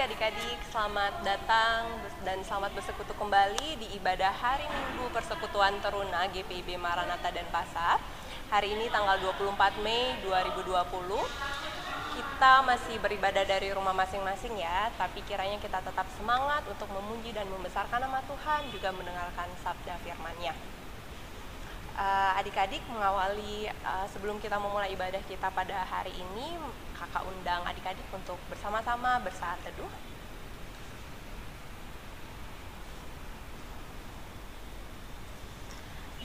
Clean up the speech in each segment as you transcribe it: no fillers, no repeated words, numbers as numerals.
adik-adik, selamat datang dan selamat bersekutu kembali di ibadah hari Minggu Persekutuan Teruna GPIB Maranatha Denpasar. Hari ini tanggal 24 Mei 2020. Kita masih beribadah dari rumah masing-masing ya, tapi kiranya kita tetap semangat untuk memuji dan membesarkan nama Tuhan, juga mendengarkan sabda firman-Nya. Adik-adik mengawali sebelum kita memulai ibadah kita pada hari ini, kakak undang adik-adik untuk bersama-sama bersaat teduh.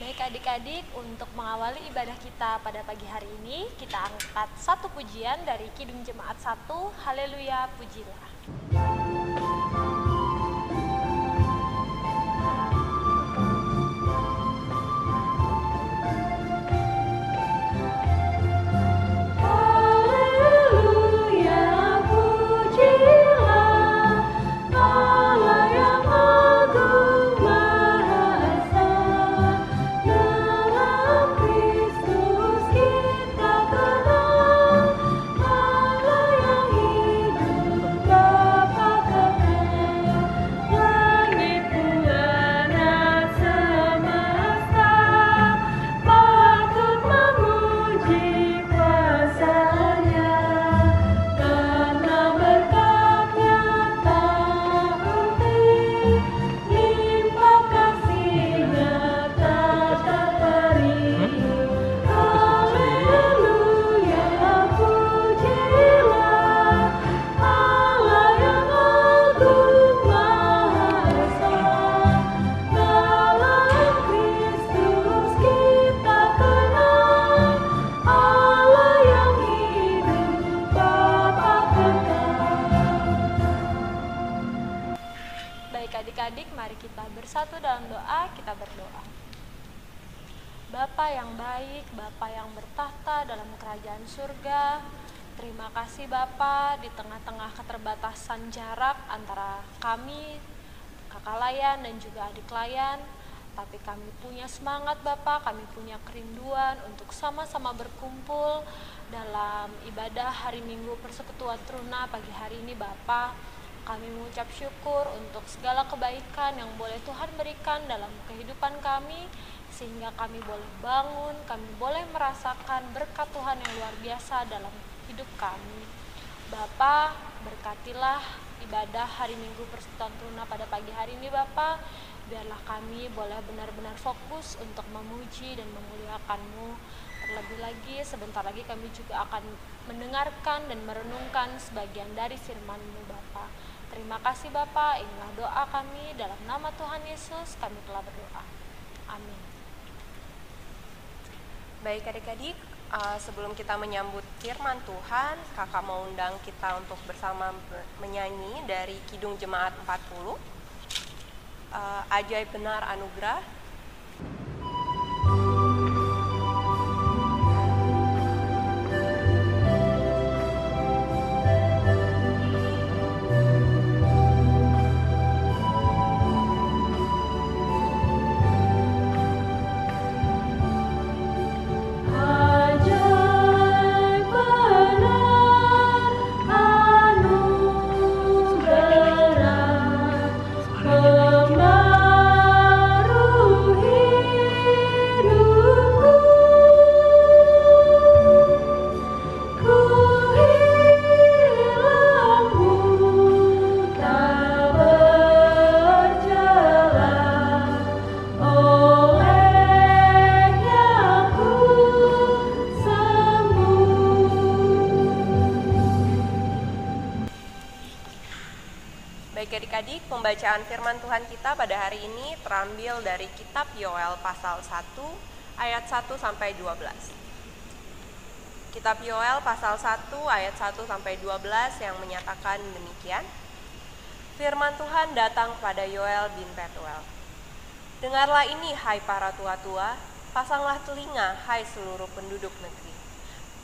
Baik adik-adik, untuk mengawali ibadah kita pada pagi hari ini, kita angkat satu pujian dari Kidung Jemaat 1, Haleluya Pujilah. Adik-adik, mari kita bersatu dalam doa, kita berdoa. Bapa yang baik, Bapa yang bertahta dalam kerajaan surga, terima kasih Bapa di tengah-tengah keterbatasan jarak antara kami, kakak layan dan juga adik layan, tapi kami punya semangat Bapa, kami punya kerinduan untuk sama-sama berkumpul dalam ibadah hari Minggu Persekutuan Teruna pagi hari ini Bapa. Kami mengucap syukur untuk segala kebaikan yang boleh Tuhan berikan dalam kehidupan kami, sehingga kami boleh bangun, kami boleh merasakan berkat Tuhan yang luar biasa dalam hidup kami. Bapa, berkatilah ibadah hari Minggu Persekutuan Teruna pada pagi hari ini Bapa. Biarlah kami boleh benar-benar fokus untuk memuji dan memuliakan-Mu. Terlebih lagi, sebentar lagi kami juga akan mendengarkan dan merenungkan sebagian dari firman-Mu Bapa. Terima kasih Bapa, inilah doa kami dalam nama Tuhan Yesus kami telah berdoa. Amin. Baik adik-adik, sebelum kita menyambut firman Tuhan, kakak mau undang kita untuk bersama menyanyi dari Kidung Jemaat 40, Ajaib Benar Anugerah. Baik adik-adik, pembacaan firman Tuhan kita pada hari ini terambil dari kitab Yoel pasal 1 ayat 1 sampai 12. Kitab Yoel pasal 1 ayat 1 sampai 12 yang menyatakan demikian. Firman Tuhan datang kepada Yoel bin Petuel. Dengarlah ini hai para tua-tua, pasanglah telinga hai seluruh penduduk negeri.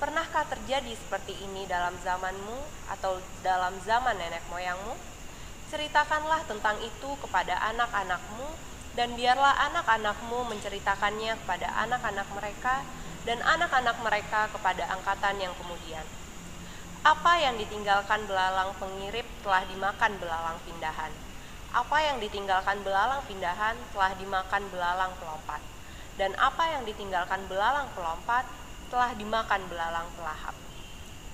Pernahkah terjadi seperti ini dalam zamanmu atau dalam zaman nenek moyangmu? Ceritakanlah tentang itu kepada anak-anakmu, dan biarlah anak-anakmu menceritakannya kepada anak-anak mereka, dan anak-anak mereka kepada angkatan yang kemudian. Apa yang ditinggalkan belalang pengirip telah dimakan belalang pindahan. Apa yang ditinggalkan belalang pindahan telah dimakan belalang pelompat. Dan apa yang ditinggalkan belalang pelompat telah dimakan belalang pelahap.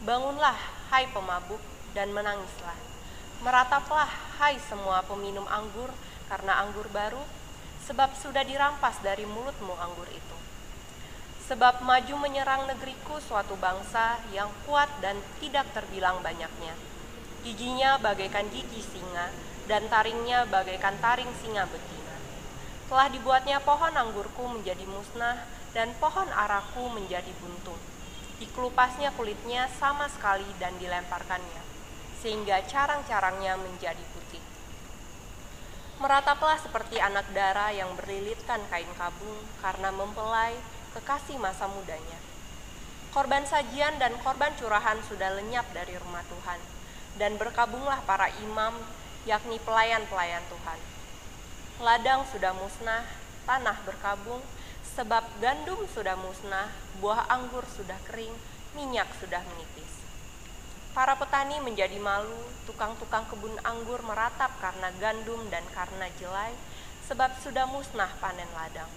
Bangunlah, hai pemabuk, dan menangislah. Merataplah, hai semua peminum anggur, karena anggur baru, sebab sudah dirampas dari mulutmu anggur itu. Sebab maju menyerang negeriku suatu bangsa yang kuat dan tidak terbilang banyaknya. Giginya bagaikan gigi singa, dan taringnya bagaikan taring singa betina. Telah dibuatnya pohon anggurku menjadi musnah, dan pohon araku menjadi buntung. Dikelupasnya kulitnya sama sekali dan dilemparkannya, sehingga carang-carangnya menjadi putih. Merataplah seperti anak dara yang berlilitkan kain kabung karena mempelai kekasih masa mudanya. Korban sajian dan korban curahan sudah lenyap dari rumah Tuhan, dan berkabunglah para imam, yakni pelayan-pelayan Tuhan. Ladang sudah musnah, tanah berkabung, sebab gandum sudah musnah, buah anggur sudah kering, minyak sudah menipis. Para petani menjadi malu, tukang-tukang kebun anggur meratap karena gandum dan karena jelai, sebab sudah musnah panen ladang.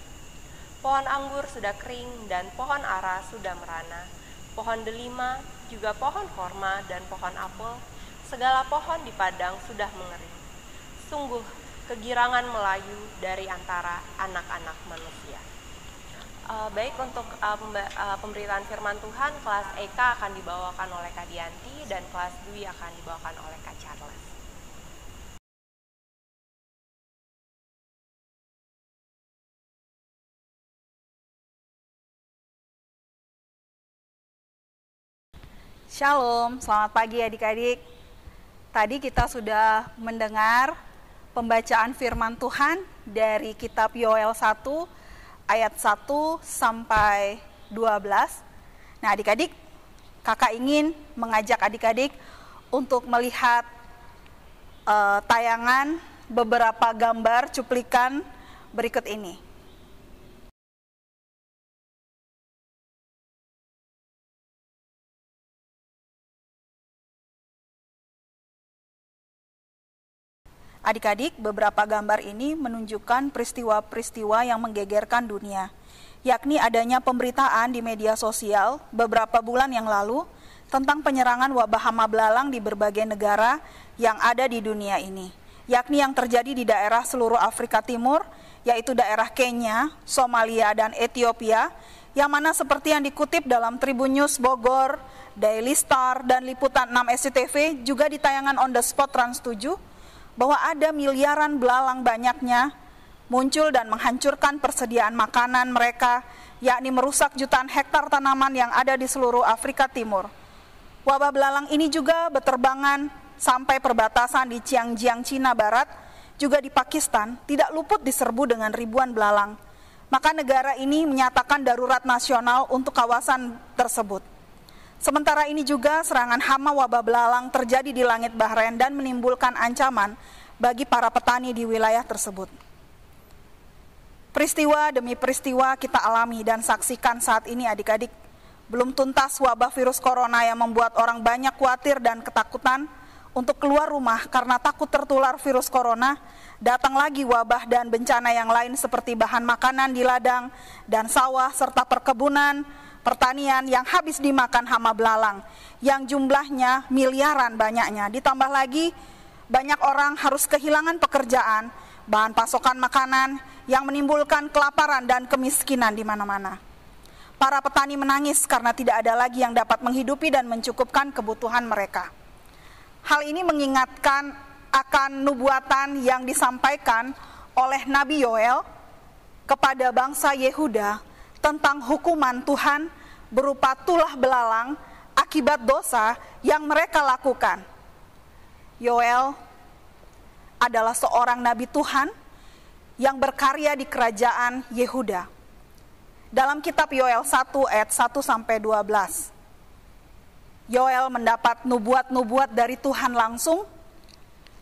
Pohon anggur sudah kering dan pohon ara sudah merana. Pohon delima, juga pohon korma dan pohon apel, segala pohon di padang sudah mengering. Sungguh kegirangan melayu dari antara anak-anak manusia. Baik, untuk pemberitaan firman Tuhan, kelas EK akan dibawakan oleh Kak Dianti dan kelas Dwi akan dibawakan oleh Kak Charles. Shalom, selamat pagi adik-adik. Tadi kita sudah mendengar pembacaan firman Tuhan dari kitab Yoel 1 ayat 1 sampai 12. Nah adik-adik, kakak ingin mengajak adik-adik untuk melihat tayangan beberapa gambar cuplikan berikut ini. Adik-adik, beberapa gambar ini menunjukkan peristiwa-peristiwa yang menggegerkan dunia, yakni adanya pemberitaan di media sosial beberapa bulan yang lalu tentang penyerangan wabah hama belalang di berbagai negara yang ada di dunia ini, yakni yang terjadi di daerah seluruh Afrika Timur, yaitu daerah Kenya, Somalia, dan Ethiopia, yang mana seperti yang dikutip dalam Tribun News Bogor, Daily Star, dan Liputan 6 SCTV, juga di tayangan On The Spot Trans 7, bahwa ada miliaran belalang banyaknya muncul dan menghancurkan persediaan makanan mereka, yakni merusak jutaan hektar tanaman yang ada di seluruh Afrika Timur. Wabah belalang ini juga berterbangan sampai perbatasan di Xinjiang, Cina Barat, juga di Pakistan, tidak luput diserbu dengan ribuan belalang. Maka negara ini menyatakan darurat nasional untuk kawasan tersebut. Sementara ini juga serangan hama wabah belalang terjadi di langit Bahrain dan menimbulkan ancaman bagi para petani di wilayah tersebut. Peristiwa demi peristiwa kita alami dan saksikan saat ini adik-adik. Belum tuntas wabah virus corona yang membuat orang banyak khawatir dan ketakutan untuk keluar rumah karena takut tertular virus corona. Datang lagi wabah dan bencana yang lain seperti bahan makanan di ladang dan sawah serta perkebunan, pertanian yang habis dimakan hama belalang yang jumlahnya miliaran banyaknya. Ditambah lagi banyak orang harus kehilangan pekerjaan, bahan pasokan makanan yang menimbulkan kelaparan dan kemiskinan di mana-mana. Para petani menangis karena tidak ada lagi yang dapat menghidupi dan mencukupkan kebutuhan mereka. Hal ini mengingatkan akan nubuatan yang disampaikan oleh Nabi Yoel kepada bangsa Yehuda tentang hukuman Tuhan berupa tulah belalang akibat dosa yang mereka lakukan. Yoel adalah seorang nabi Tuhan yang berkarya di kerajaan Yehuda. Dalam kitab Yoel 1 ayat 1 sampai 12, Yoel mendapat nubuat-nubuat dari Tuhan langsung.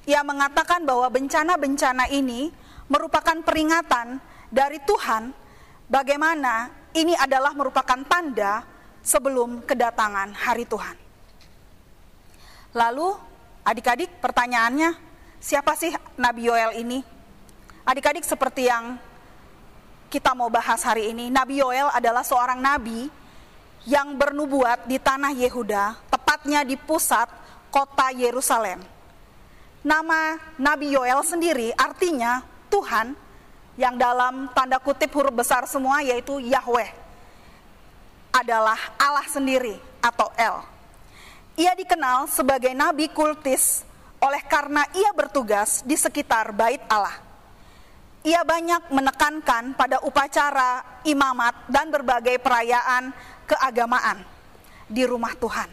Ia mengatakan bahwa bencana-bencana ini merupakan peringatan dari Tuhan bagaimana ini adalah merupakan tanda sebelum kedatangan hari Tuhan. Lalu adik-adik pertanyaannya, siapa sih Nabi Yoel ini? Adik-adik seperti yang kita mau bahas hari ini, Nabi Yoel adalah seorang nabi yang bernubuat di tanah Yehuda, tepatnya di pusat kota Yerusalem. Nama Nabi Yoel sendiri artinya Tuhan, yang dalam tanda kutip huruf besar semua, yaitu Yahweh, adalah Allah sendiri atau El. Ia dikenal sebagai nabi kultis oleh karena ia bertugas di sekitar bait Allah. Ia banyak menekankan pada upacara, imamat, dan berbagai perayaan keagamaan di rumah Tuhan.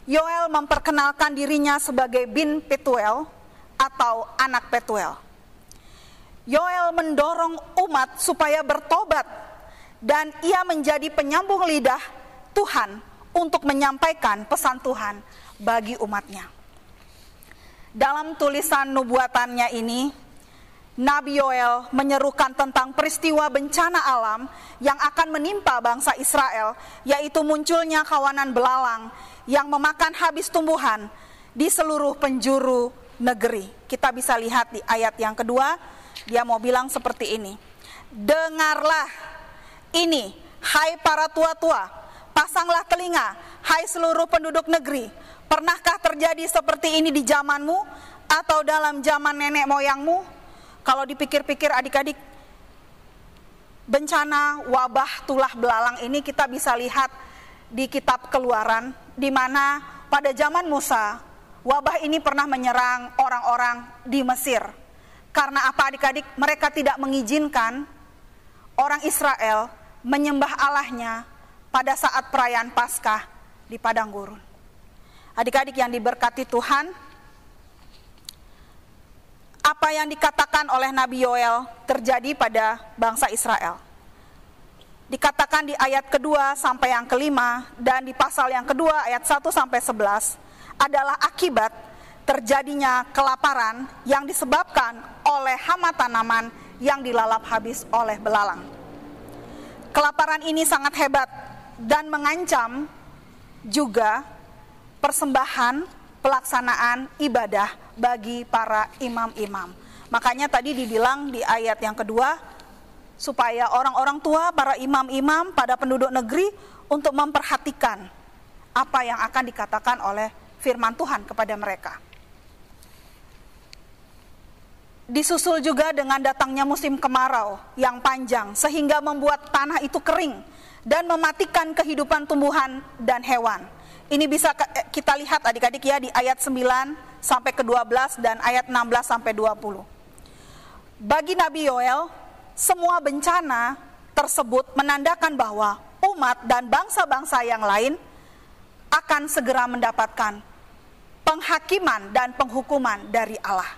Yoel memperkenalkan dirinya sebagai bin Petuel atau anak Petuel. Yoel mendorong umat supaya bertobat dan ia menjadi penyambung lidah Tuhan untuk menyampaikan pesan Tuhan bagi umatnya. Dalam tulisan nubuatannya ini, Nabi Yoel menyerukan tentang peristiwa bencana alam yang akan menimpa bangsa Israel, yaitu munculnya kawanan belalang yang memakan habis tumbuhan di seluruh penjuru negeri. Kita bisa lihat di ayat yang kedua, dia mau bilang seperti ini. Dengarlah ini, hai para tua-tua, pasanglah telinga, hai seluruh penduduk negeri. Pernahkah terjadi seperti ini di zamanmu atau dalam zaman nenek moyangmu? Kalau dipikir-pikir adik-adik, bencana wabah tulah belalang ini kita bisa lihat di kitab Keluaran, di mana pada zaman Musa, wabah ini pernah menyerang orang-orang di Mesir. Karena apa adik-adik? Mereka tidak mengizinkan orang Israel menyembah Allahnya pada saat perayaan Paskah di padang gurun. Adik-adik yang diberkati Tuhan, apa yang dikatakan oleh Nabi Yoel terjadi pada bangsa Israel. Dikatakan di ayat kedua sampai yang kelima dan di pasal yang kedua ayat 1 sampai 11 adalah akibat terjadinya kelaparan yang disebabkan oleh hama tanaman yang dilalap habis oleh belalang. Kelaparan ini sangat hebat dan mengancam juga persembahan pelaksanaan ibadah bagi para imam-imam. Makanya tadi dibilang di ayat yang kedua, supaya orang-orang tua, para imam-imam pada penduduk negeri untuk memperhatikan apa yang akan dikatakan oleh firman Tuhan kepada mereka. Disusul juga dengan datangnya musim kemarau yang panjang sehingga membuat tanah itu kering dan mematikan kehidupan tumbuhan dan hewan. Ini bisa kita lihat adik-adik ya di ayat 9 sampai ke 12 dan ayat 16 sampai 20. Bagi Nabi Yoel, semua bencana tersebut menandakan bahwa umat dan bangsa-bangsa yang lain akan segera mendapatkan penghakiman dan penghukuman dari Allah.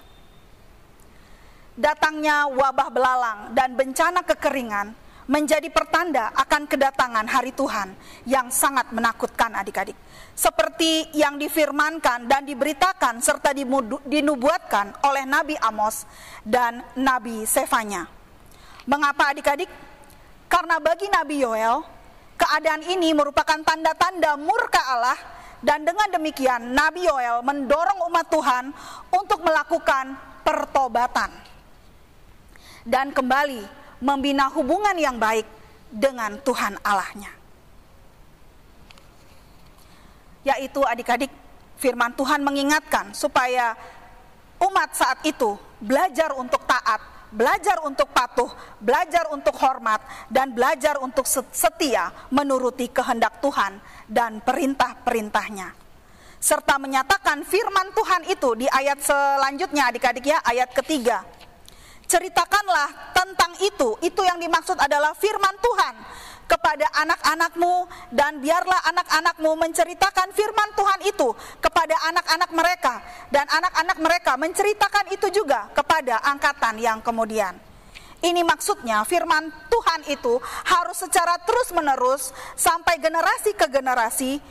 Datangnya wabah belalang dan bencana kekeringan menjadi pertanda akan kedatangan hari Tuhan yang sangat menakutkan adik-adik. Seperti yang difirmankan dan diberitakan serta dinubuatkan oleh Nabi Amos dan Nabi Sefanya. Mengapa adik-adik? Karena bagi Nabi Yoel, keadaan ini merupakan tanda-tanda murka Allah, dan dengan demikian Nabi Yoel mendorong umat Tuhan untuk melakukan pertobatan dan kembali membina hubungan yang baik dengan Tuhan Allahnya. Yaitu adik-adik, firman Tuhan mengingatkan supaya umat saat itu belajar untuk taat, belajar untuk patuh, belajar untuk hormat, dan belajar untuk setia menuruti kehendak Tuhan dan perintah-perintahnya. Serta menyatakan firman Tuhan itu di ayat selanjutnya adik-adik ya, ayat ketiga. Ceritakanlah tentang itu yang dimaksud adalah firman Tuhan kepada anak-anakmu, dan biarlah anak-anakmu menceritakan firman Tuhan itu kepada anak-anak mereka, dan anak-anak mereka menceritakan itu juga kepada angkatan yang kemudian. Ini maksudnya firman Tuhan itu harus secara terus-menerus sampai generasi ke generasi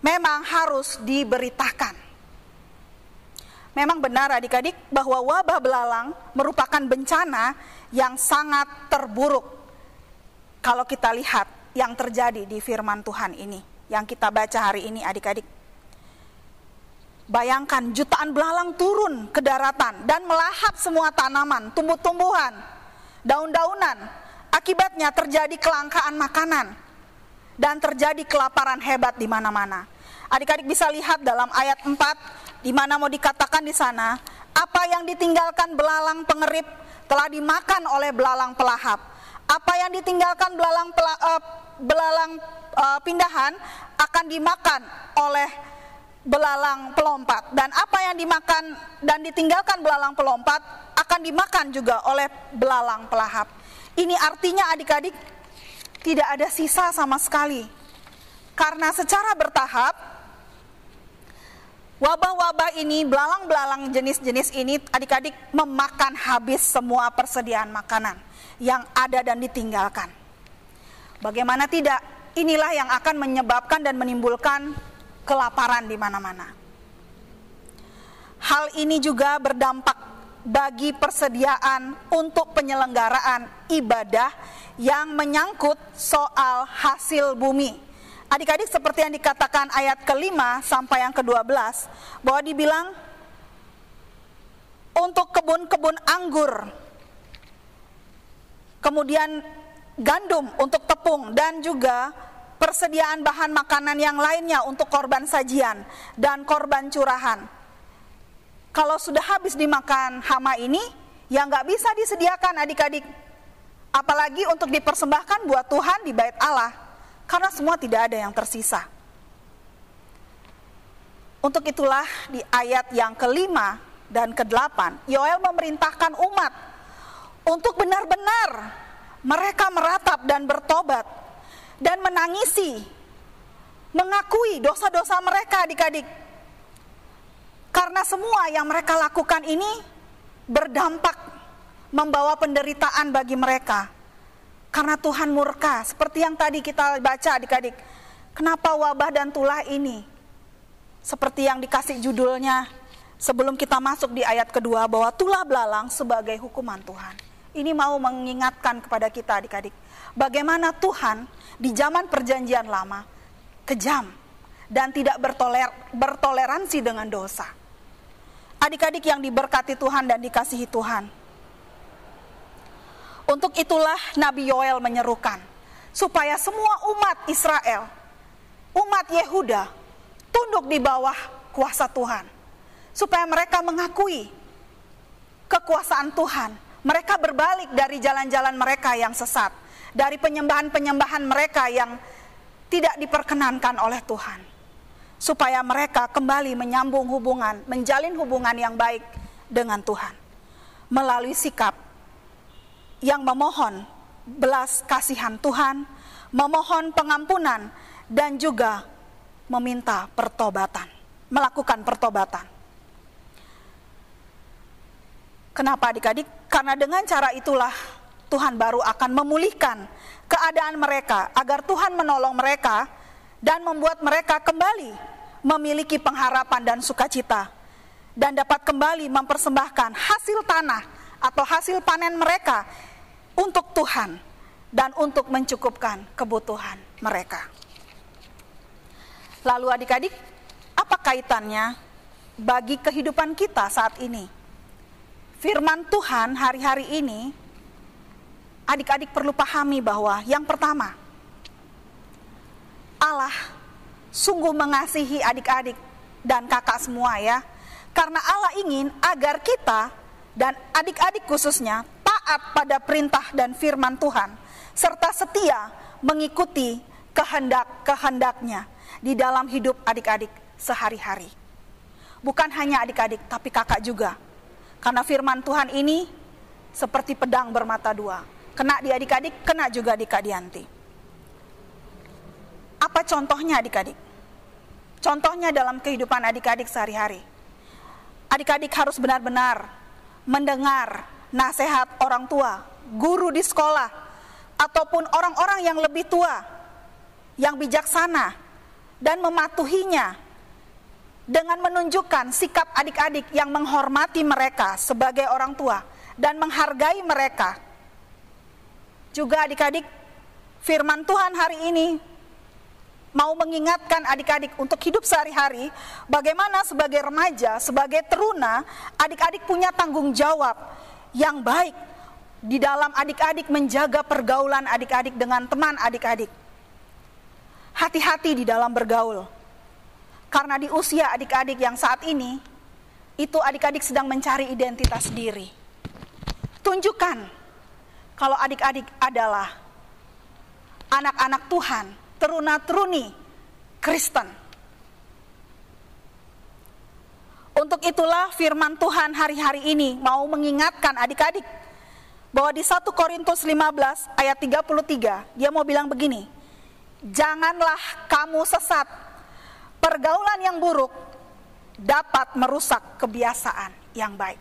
memang harus diberitakan. Memang benar adik-adik bahwa wabah belalang merupakan bencana yang sangat terburuk kalau kita lihat yang terjadi di firman Tuhan ini yang kita baca hari ini adik-adik. Bayangkan jutaan belalang turun ke daratan dan melahap semua tanaman, tumbuh-tumbuhan, daun-daunan. Akibatnya terjadi kelangkaan makanan dan terjadi kelaparan hebat di mana-mana. Adik-adik bisa lihat dalam ayat 4 di mana mau dikatakan di sana, apa yang ditinggalkan belalang pengerip telah dimakan oleh belalang pelahap. Apa yang ditinggalkan belalang pindahan akan dimakan oleh belalang pelompat, dan apa yang dimakan dan ditinggalkan belalang pelompat akan dimakan juga oleh belalang pelahap. Ini artinya adik-adik tidak ada sisa sama sekali, karena secara bertahap wabah-wabah ini, belalang-belalang jenis-jenis ini adik-adik memakan habis semua persediaan makanan yang ada dan ditinggalkan. Bagaimana tidak, inilah yang akan menyebabkan dan menimbulkan kelaparan di mana-mana. Hal ini juga berdampak bagi persediaan untuk penyelenggaraan ibadah yang menyangkut soal hasil bumi. Adik-adik, seperti yang dikatakan ayat ke-5 sampai yang ke-12, bahwa dibilang untuk kebun-kebun anggur, kemudian gandum untuk tepung, dan juga persediaan bahan makanan yang lainnya untuk korban sajian dan korban curahan. Kalau sudah habis dimakan hama ini, ya nggak bisa disediakan adik-adik. Apalagi untuk dipersembahkan buat Tuhan di bait Allah, karena semua tidak ada yang tersisa. Untuk itulah di ayat yang ke-5 dan ke-8, Yoel memerintahkan umat untuk benar-benar mereka meratap dan bertobat dan menangisi, mengakui dosa-dosa mereka adik-adik. Karena semua yang mereka lakukan ini berdampak membawa penderitaan bagi mereka. Karena Tuhan murka, seperti yang tadi kita baca adik-adik. Kenapa wabah dan tulah ini? Seperti yang dikasih judulnya sebelum kita masuk di ayat kedua, bahwa tulah belalang sebagai hukuman Tuhan. Ini mau mengingatkan kepada kita adik-adik, bagaimana Tuhan di zaman perjanjian lama kejam dan tidak bertoleransi dengan dosa. Adik-adik yang diberkati Tuhan dan dikasihi Tuhan, untuk itulah Nabi Yoel menyerukan supaya semua umat Israel, umat Yehuda, tunduk di bawah kuasa Tuhan, supaya mereka mengakui kekuasaan Tuhan. Mereka berbalik dari jalan-jalan mereka yang sesat, dari penyembahan-penyembahan mereka yang tidak diperkenankan oleh Tuhan, supaya mereka kembali menyambung hubungan, menjalin hubungan yang baik dengan Tuhan, melalui sikap yang memohon belas kasihan Tuhan, memohon pengampunan, dan juga meminta pertobatan, melakukan pertobatan. Kenapa adik-adik? Karena dengan cara itulah Tuhan baru akan memulihkan keadaan mereka, agar Tuhan menolong mereka dan membuat mereka kembali memiliki pengharapan dan sukacita, dan dapat kembali mempersembahkan hasil tanah atau hasil panen mereka untuk Tuhan dan untuk mencukupkan kebutuhan mereka. Lalu adik-adik, apa kaitannya bagi kehidupan kita saat ini? Firman Tuhan hari-hari ini, adik-adik perlu pahami bahwa yang pertama, Allah sungguh mengasihi adik-adik dan kakak semua ya. Karena Allah ingin agar kita dan adik-adik khususnya taat pada perintah dan firman Tuhan, serta setia mengikuti kehendak-kehendaknya di dalam hidup adik-adik sehari-hari. Bukan hanya adik-adik, tapi kakak juga. Karena firman Tuhan ini seperti pedang bermata dua, kena di adik-adik, kena juga di Kak Dianti. Apa contohnya adik-adik? Contohnya dalam kehidupan adik-adik sehari-hari. Adik-adik harus benar-benar mendengar nasihat orang tua, guru di sekolah, ataupun orang-orang yang lebih tua, yang bijaksana, dan mematuhinya, dengan menunjukkan sikap adik-adik yang menghormati mereka sebagai orang tua dan menghargai mereka. Juga adik-adik, firman Tuhan hari ini mau mengingatkan adik-adik untuk hidup sehari-hari, bagaimana sebagai remaja, sebagai teruna, adik-adik punya tanggung jawab yang baik di dalam adik-adik menjaga pergaulan adik-adik dengan teman adik-adik. Hati-hati di dalam bergaul, karena di usia adik-adik yang saat ini, itu adik-adik sedang mencari identitas diri. Tunjukkan kalau adik-adik adalah anak-anak Tuhan, teruna-teruni Kristen. Untuk itulah firman Tuhan hari-hari ini mau mengingatkan adik-adik bahwa di 1 Korintus 15 ayat 33 dia mau bilang begini, janganlah kamu sesat, pergaulan yang buruk dapat merusak kebiasaan yang baik.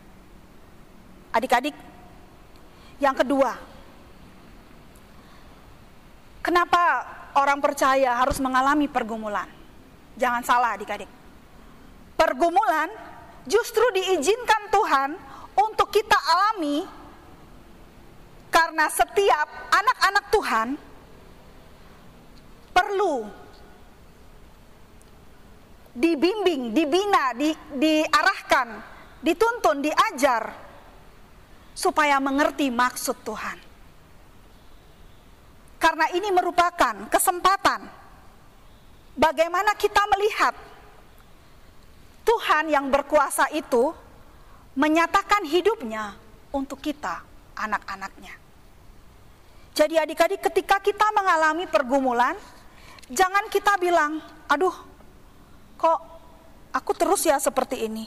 Adik-adik, yang kedua, kenapa orang percaya harus mengalami pergumulan? Jangan salah adik-adik. Pergumulan justru diizinkan Tuhan untuk kita alami karena setiap anak-anak Tuhan perlu dibimbing, dibina, diarahkan, dituntun, diajar supaya mengerti maksud Tuhan. Karena ini merupakan kesempatan bagaimana kita melihat Tuhan yang berkuasa itu menyatakan hidupnya untuk kita, anak-anaknya. Jadi adik-adik, ketika kita mengalami pergumulan, jangan kita bilang, aduh, kok aku terus ya seperti ini.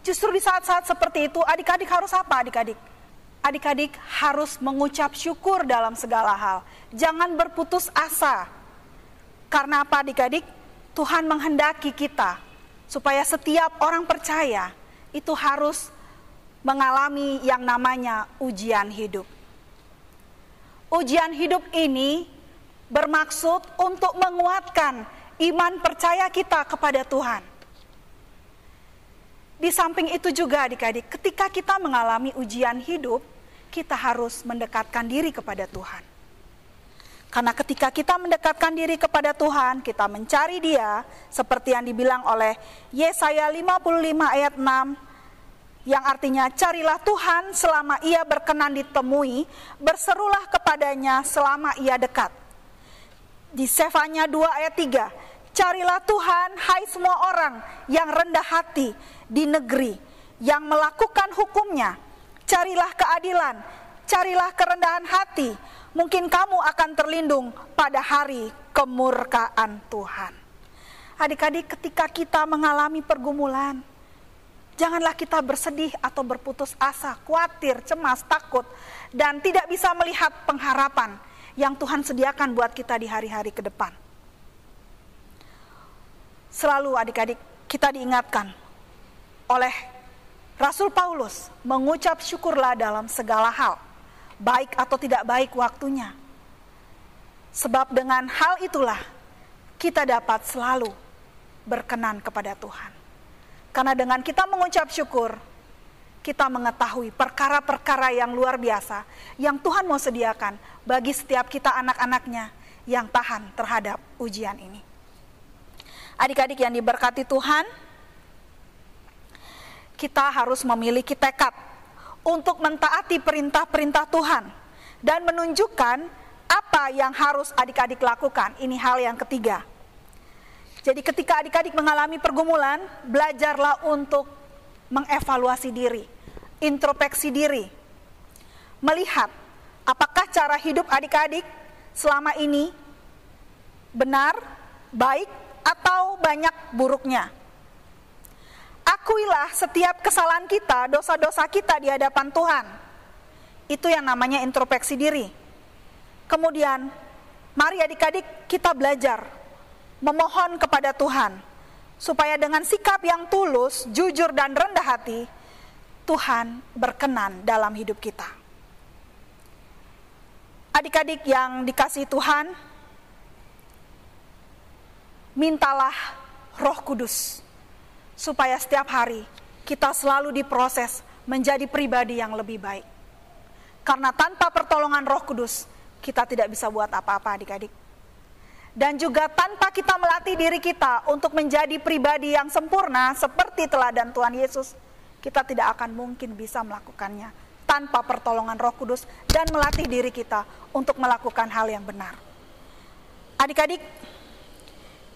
Justru di saat-saat seperti itu, adik-adik harus apa adik-adik? Adik-adik harus mengucap syukur dalam segala hal. Jangan berputus asa. Karena apa adik-adik? Tuhan menghendaki kita supaya setiap orang percaya itu harus mengalami yang namanya ujian hidup. Ujian hidup ini bermaksud untuk menguatkan iman percaya kita kepada Tuhan. Di samping itu juga adik-adik, ketika kita mengalami ujian hidup, kita harus mendekatkan diri kepada Tuhan. Karena ketika kita mendekatkan diri kepada Tuhan, kita mencari Dia, seperti yang dibilang oleh Yesaya 55 ayat 6, yang artinya, carilah Tuhan selama Ia berkenan ditemui, berserulah kepadanya selama Ia dekat. Di Sefanya 2 ayat 3, carilah Tuhan, hai semua orang yang rendah hati di negeri, yang melakukan hukumnya. Carilah keadilan, carilah kerendahan hati, mungkin kamu akan terlindung pada hari kemurkaan Tuhan. Adik-adik, ketika kita mengalami pergumulan, janganlah kita bersedih atau berputus asa, khawatir, cemas, takut, dan tidak bisa melihat pengharapan yang Tuhan sediakan buat kita di hari-hari ke depan. Selalu adik-adik, kita diingatkan oleh Rasul Paulus, mengucap syukurlah dalam segala hal, baik atau tidak baik waktunya. Sebab dengan hal itulah kita dapat selalu berkenan kepada Tuhan. Karena dengan kita mengucap syukur, kita mengetahui perkara-perkara yang luar biasa yang Tuhan mau sediakan bagi setiap kita anak-anaknya yang tahan terhadap ujian ini. Adik-adik yang diberkati Tuhan, kita harus memiliki tekad untuk mentaati perintah-perintah Tuhan dan menunjukkan apa yang harus adik-adik lakukan. Ini hal yang ketiga. Jadi ketika adik-adik mengalami pergumulan, belajarlah untuk mengevaluasi diri, introspeksi diri, melihat apakah cara hidup adik-adik selama ini benar, baik, atau banyak buruknya. Akuilah setiap kesalahan kita, dosa-dosa kita di hadapan Tuhan. Itu yang namanya introspeksi diri. Kemudian, mari adik-adik kita belajar memohon kepada Tuhan, supaya dengan sikap yang tulus, jujur, dan rendah hati, Tuhan berkenan dalam hidup kita. Adik-adik yang dikasihi Tuhan, mintalah Roh Kudus, supaya setiap hari kita selalu diproses menjadi pribadi yang lebih baik. Karena tanpa pertolongan Roh Kudus, kita tidak bisa buat apa-apa adik-adik. dan juga tanpa kita melatih diri kita untuk menjadi pribadi yang sempurna seperti teladan Tuhan Yesus, kita tidak akan mungkin bisa melakukannya tanpa pertolongan Roh Kudus dan melatih diri kita untuk melakukan hal yang benar. Adik-adik,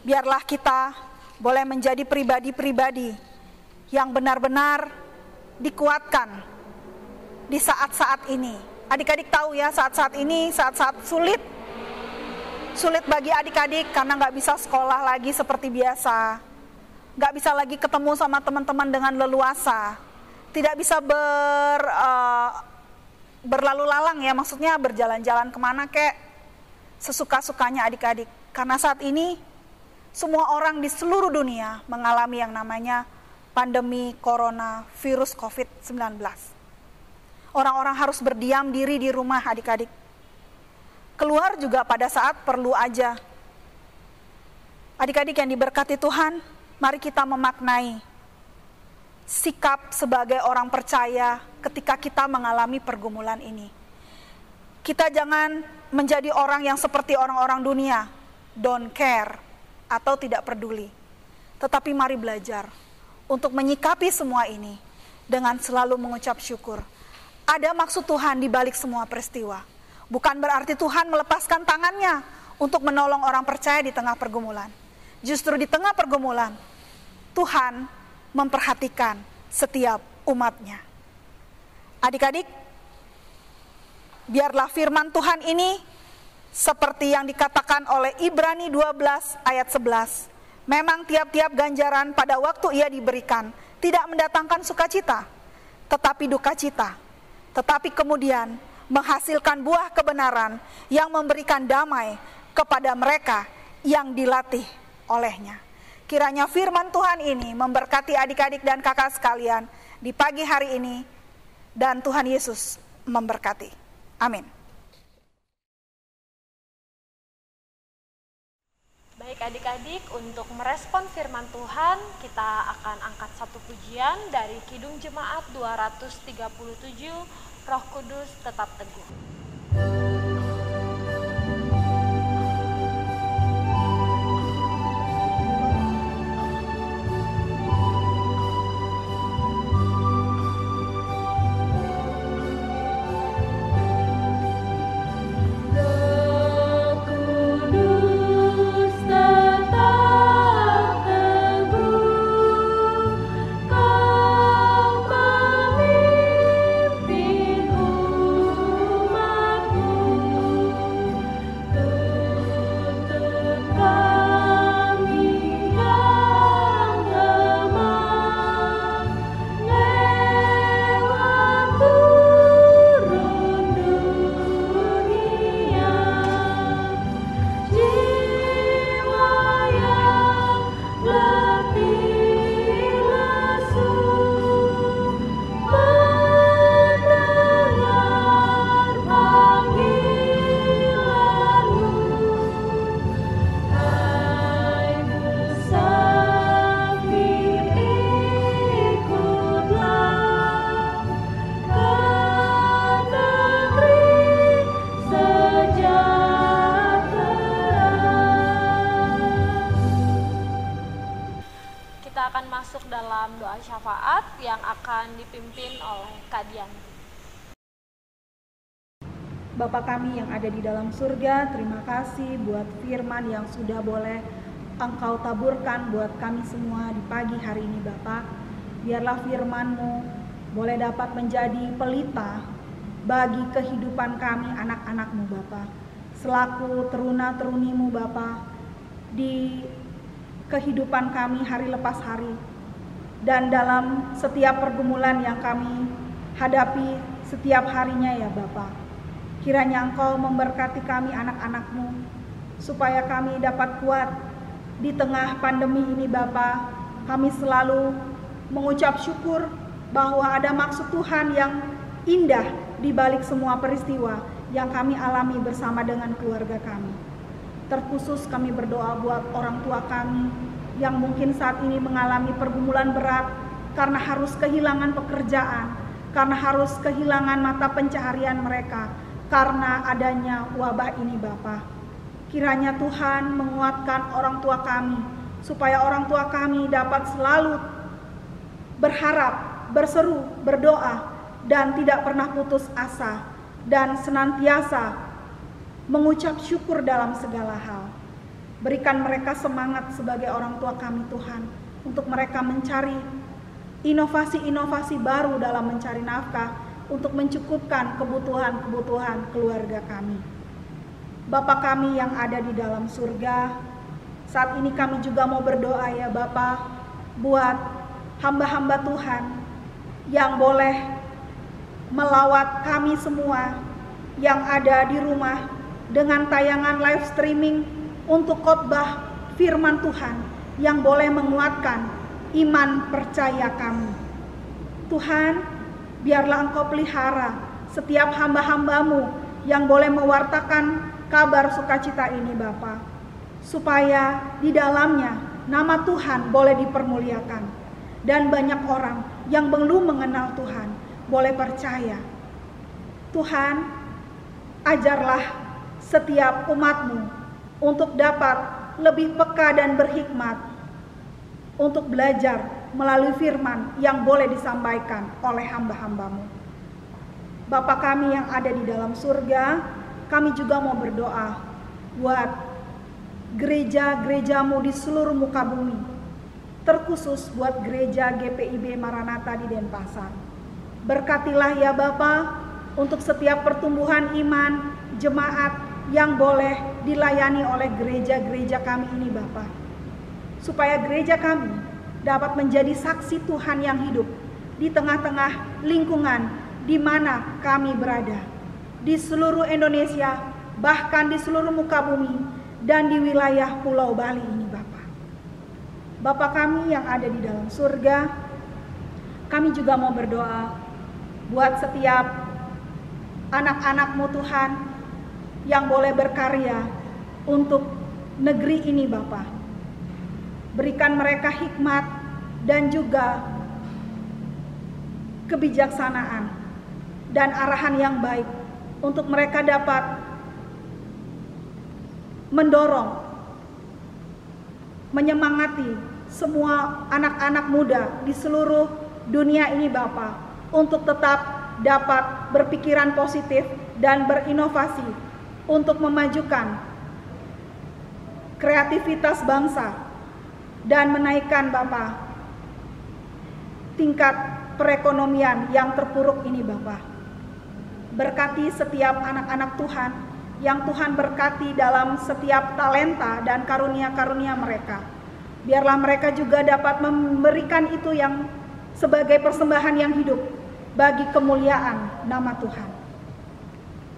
biarlah kita boleh menjadi pribadi-pribadi yang benar-benar dikuatkan di saat-saat ini. Adik-adik tahu ya, saat-saat ini saat-saat sulit bagi adik-adik karena nggak bisa sekolah lagi seperti biasa, nggak bisa lagi ketemu sama teman-teman dengan leluasa, tidak bisa berlalu lalang ya, maksudnya berjalan-jalan kemana kek sesuka-sukanya adik-adik. Karena saat ini semua orang di seluruh dunia mengalami yang namanya pandemi corona virus COVID-19. Orang-orang harus berdiam diri di rumah adik-adik. Keluar juga pada saat perlu aja. Adik-adik yang diberkati Tuhan, mari kita memaknai sikap sebagai orang percaya ketika kita mengalami pergumulan ini. Kita jangan menjadi orang yang seperti orang-orang dunia, don't care atau tidak peduli. Tetapi mari belajar untuk menyikapi semua ini dengan selalu mengucap syukur. Ada maksud Tuhan di balik semua peristiwa. Bukan berarti Tuhan melepaskan tangannya untuk menolong orang percaya di tengah pergumulan. Justru di tengah pergumulan, Tuhan memperhatikan setiap umatnya. Adik-adik, biarlah firman Tuhan ini seperti yang dikatakan oleh Ibrani 12 ayat 11. Memang tiap-tiap ganjaran pada waktu ia diberikan tidak mendatangkan sukacita, tetapi duka cita. Tetapi kemudian menghasilkan buah kebenaran yang memberikan damai kepada mereka yang dilatih olehnya. Kiranya firman Tuhan ini memberkati adik-adik dan kakak sekalian di pagi hari ini, dan Tuhan Yesus memberkati. Amin. Baik adik-adik, untuk merespon firman Tuhan, kita akan angkat satu pujian dari Kidung Jemaat 237, Roh Kudus Tetap Teguh. Syafaat yang akan dipimpin oleh Kak Dian. Bapa kami yang ada di dalam surga, terima kasih buat firman yang sudah boleh Engkau taburkan buat kami semua di pagi hari ini Bapa. Biarlah firman-Mu boleh dapat menjadi pelita bagi kehidupan kami anak-anak-Mu Bapa. Selaku teruna-teruni-Mu Bapa di kehidupan kami hari lepas hari. Dan dalam setiap pergumulan yang kami hadapi setiap harinya ya Bapa. Kiranya Engkau memberkati kami anak-anak-Mu, supaya kami dapat kuat di tengah pandemi ini Bapa. Kami selalu mengucap syukur bahwa ada maksud Tuhan yang indah di balik semua peristiwa yang kami alami bersama dengan keluarga kami. Terkhusus kami berdoa buat orang tua kami yang mungkin saat ini mengalami pergumulan berat karena harus kehilangan pekerjaan, karena harus kehilangan mata pencaharian mereka, karena adanya wabah ini Bapa. Kiranya Tuhan menguatkan orang tua kami, supaya orang tua kami dapat selalu berharap, berseru, berdoa, dan tidak pernah putus asa, dan senantiasa mengucap syukur dalam segala hal. Berikan mereka semangat sebagai orang tua kami Tuhan, untuk mereka mencari inovasi-inovasi baru dalam mencari nafkah, untuk mencukupkan kebutuhan-kebutuhan keluarga kami. Bapa kami yang ada di dalam surga, saat ini kami juga mau berdoa ya Bapa, buat hamba-hamba Tuhan yang boleh melawat kami semua yang ada di rumah dengan tayangan live streaming untuk khotbah firman Tuhan yang boleh menguatkan iman percaya kami. Tuhan, biarlah Engkau pelihara setiap hamba-hambamu yang boleh mewartakan kabar sukacita ini Bapa, supaya di dalamnya nama Tuhan boleh dipermuliakan dan banyak orang yang belum mengenal Tuhan boleh percaya. Tuhan, ajarlah setiap umat-Mu untuk dapat lebih peka dan berhikmat untuk belajar melalui firman yang boleh disampaikan oleh hamba-hamba-Mu. Bapa kami yang ada di dalam surga, kami juga mau berdoa buat gereja-gereja-Mu di seluruh muka bumi, terkhusus buat gereja GPIB Maranatha di Denpasar. Berkatilah ya Bapa untuk setiap pertumbuhan iman jemaat yang boleh dilayani oleh gereja-gereja kami ini Bapa, supaya gereja kami dapat menjadi saksi Tuhan yang hidup di tengah-tengah lingkungan di mana kami berada, di seluruh Indonesia, bahkan di seluruh muka bumi dan di wilayah Pulau Bali ini Bapa. Bapa kami yang ada di dalam surga, kami juga mau berdoa buat setiap anak-anak-Mu Tuhan yang boleh berkarya untuk negeri ini Bapa. Berikan mereka hikmat dan juga kebijaksanaan dan arahan yang baik untuk mereka dapat mendorong, menyemangati semua anak-anak muda di seluruh dunia ini Bapa, untuk tetap dapat berpikiran positif dan berinovasi untuk memajukan kreativitas bangsa dan menaikkan Bapa tingkat perekonomian yang terpuruk ini Bapa. Berkati setiap anak-anak Tuhan yang Tuhan berkati dalam setiap talenta dan karunia-karunia mereka. Biarlah mereka juga dapat memberikan itu yang sebagai persembahan yang hidup bagi kemuliaan nama Tuhan.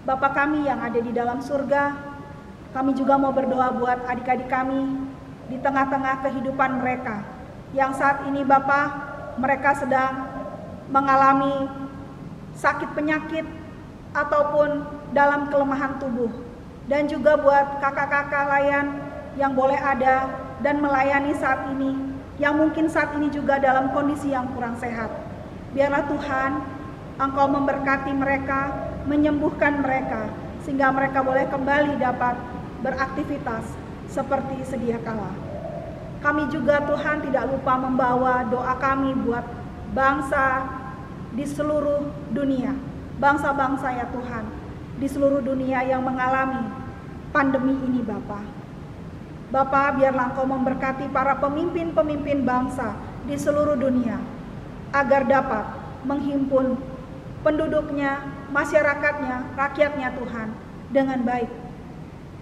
Bapa kami yang ada di dalam surga, kami juga mau berdoa buat adik-adik kami di tengah-tengah kehidupan mereka yang saat ini Bapa, mereka sedang mengalami sakit penyakit ataupun dalam kelemahan tubuh, dan juga buat kakak-kakak layan yang boleh ada dan melayani saat ini, yang mungkin saat ini juga dalam kondisi yang kurang sehat. Biarlah Tuhan Engkau memberkati mereka, menyembuhkan mereka, sehingga mereka boleh kembali dapat beraktivitas seperti sedia kala. Kami juga Tuhan tidak lupa membawa doa kami buat bangsa di seluruh dunia, bangsa-bangsa ya Tuhan, di seluruh dunia yang mengalami pandemi ini Bapa. Bapa, biarlah Engkau memberkati para pemimpin-pemimpin bangsa di seluruh dunia, agar dapat menghimpun penduduknya, masyarakatnya, rakyatnya Tuhan dengan baik,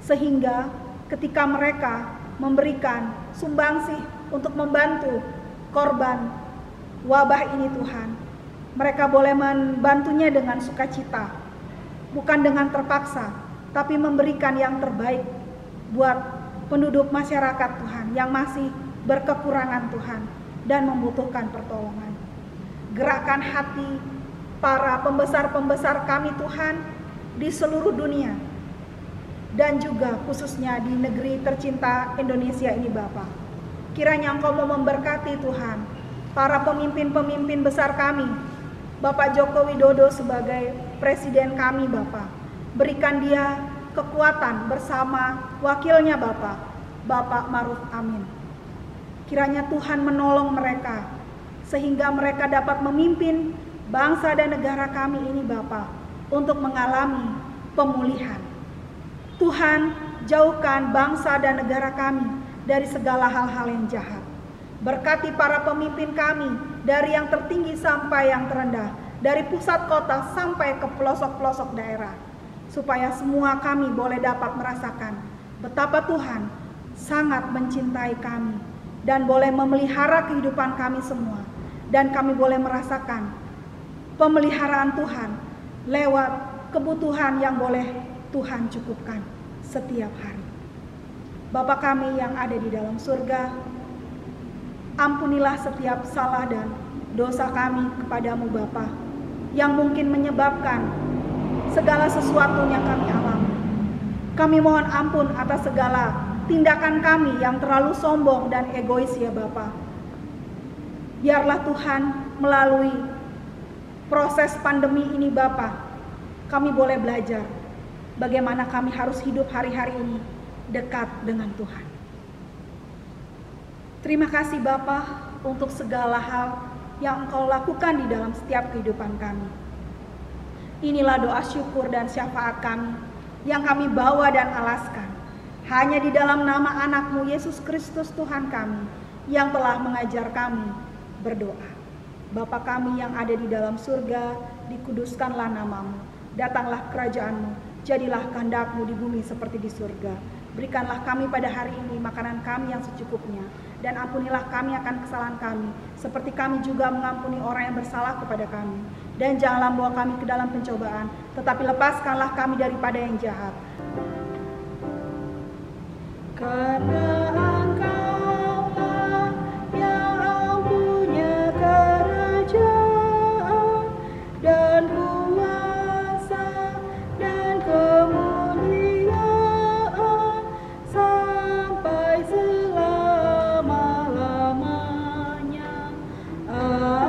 sehingga ketika mereka memberikan sumbangsih untuk membantu korban wabah ini Tuhan, mereka boleh membantunya dengan sukacita, bukan dengan terpaksa, tapi memberikan yang terbaik buat penduduk masyarakat Tuhan yang masih berkekurangan Tuhan dan membutuhkan pertolongan. Gerakkan hati para pembesar-pembesar kami Tuhan di seluruh dunia, dan juga khususnya di negeri tercinta Indonesia ini Bapa. Kiranya Engkau mau memberkati Tuhan para pemimpin-pemimpin besar kami, Bapak Joko Widodo sebagai presiden kami Bapa. Berikan dia kekuatan bersama wakilnya Bapak Maruf Amin. Kiranya Tuhan menolong mereka sehingga mereka dapat memimpin bangsa dan negara kami ini Bapa untuk mengalami pemulihan. Tuhan, jauhkan bangsa dan negara kami dari segala hal-hal yang jahat. Berkati para pemimpin kami dari yang tertinggi sampai yang terendah, dari pusat kota sampai ke pelosok-pelosok daerah, supaya semua kami boleh dapat merasakan betapa Tuhan sangat mencintai kami dan boleh memelihara kehidupan kami semua, dan kami boleh merasakan pemeliharaan Tuhan lewat kebutuhan yang boleh Tuhan cukupkan setiap hari. Bapa kami yang ada di dalam surga, ampunilah setiap salah dan dosa kami kepadamu Bapa, yang mungkin menyebabkan segala sesuatu yang kami alami. Kami mohon ampun atas segala tindakan kami yang terlalu sombong dan egois ya Bapa. Biarlah Tuhan melalui proses pandemi ini Bapa, kami boleh belajar bagaimana kami harus hidup hari-hari ini dekat dengan Tuhan. Terima kasih Bapa untuk segala hal yang Engkau lakukan di dalam setiap kehidupan kami. Inilah doa syukur dan syafaat kami yang kami bawa dan alaskan hanya di dalam nama anak-Mu Yesus Kristus Tuhan kami yang telah mengajar kami berdoa. Bapa kami yang ada di dalam surga, dikuduskanlah nama-Mu, datanglah kerajaan-Mu, jadilah kehendak-Mu di bumi seperti di surga. Berikanlah kami pada hari ini makanan kami yang secukupnya, dan ampunilah kami akan kesalahan kami, seperti kami juga mengampuni orang yang bersalah kepada kami. Dan janganlah membawa kami ke dalam pencobaan, tetapi lepaskanlah kami daripada yang jahat. Karena Engkaulah yang punya kerajaan dan kuasa dan kemuliaan sampai selama-lamanya. Amin.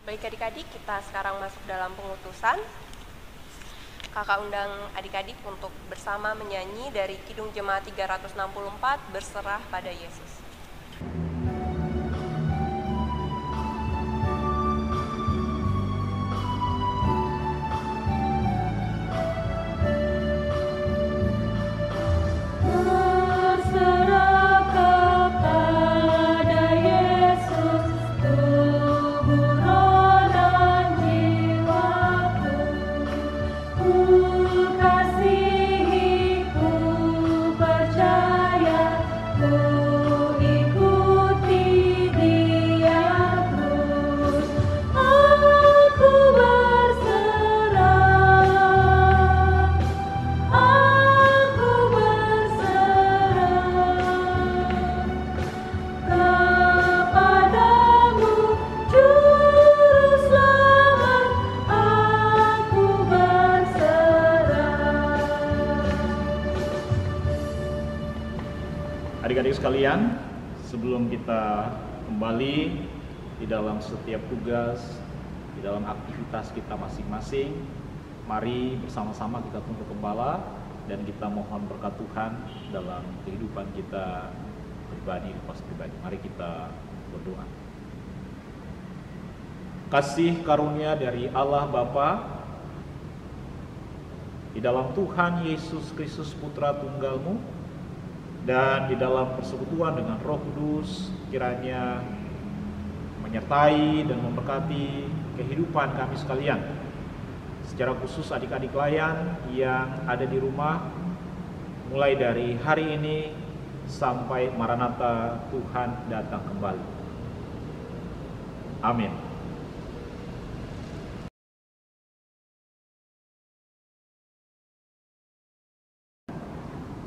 Baik adik-adik, kita sekarang masuk dalam pengutusan. Kakak undang adik-adik untuk bersama menyanyi dari Kidung Jemaat 364, Berserah pada Yesus. Adik-adik sekalian, sebelum kita kembali di dalam setiap tugas, di dalam aktivitas kita masing-masing, mari bersama-sama kita tunduk kepala dan kita mohon berkat Tuhan dalam kehidupan kita pribadi, lepas pribadi. Mari kita berdoa. Kasih karunia dari Allah Bapa, di dalam Tuhan Yesus Kristus Putra Tunggal-Mu, dan di dalam persekutuan dengan Roh Kudus, kiranya menyertai dan memberkati kehidupan kami sekalian. Secara khusus adik-adik layan yang ada di rumah, mulai dari hari ini sampai Maranatha Tuhan datang kembali. Amin.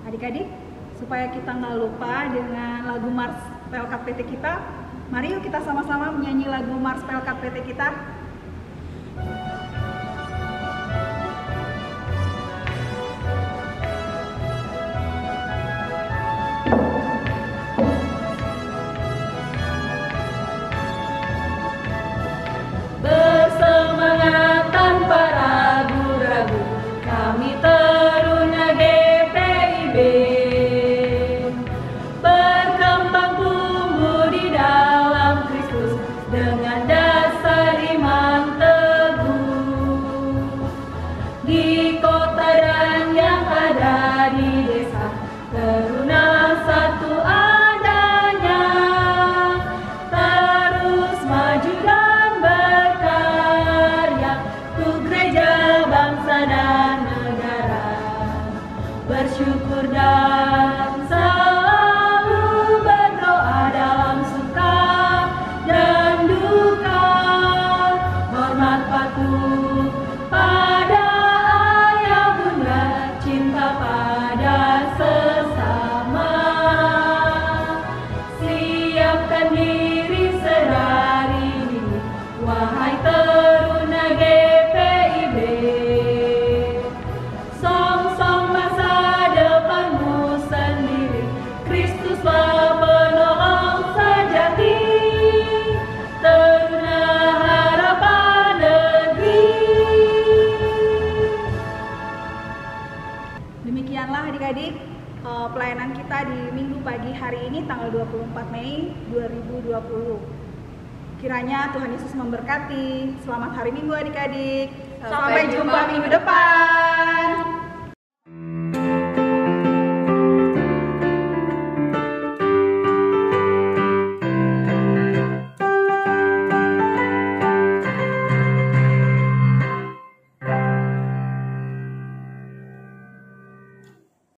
Adik-adik, supaya kita nggak lupa dengan lagu Mars Pelkat PT kita, mari yuk kita sama-sama menyanyi lagu Mars Pelkat PT kita. teruna satu adanya, terus maju dan berkarya untuk gereja, bangsa dan negara. Bersyukur dan selalu berdoa dalam suka dan duka, hormat patuh pada ayah bunda, cinta pada sesama. Siapkan diri sedari dini, wahai teruna GPIB. Song-song masa depanmu sendiri, Kristuslah penolong sejati, teruna harapan negeri. Demikianlah adik-adik pelayanan kita di Minggu pagi hari ini tanggal 24 Mei 2020. Kiranya Tuhan Yesus memberkati. Selamat hari Minggu adik-adik. Sampai jumpa minggu depan.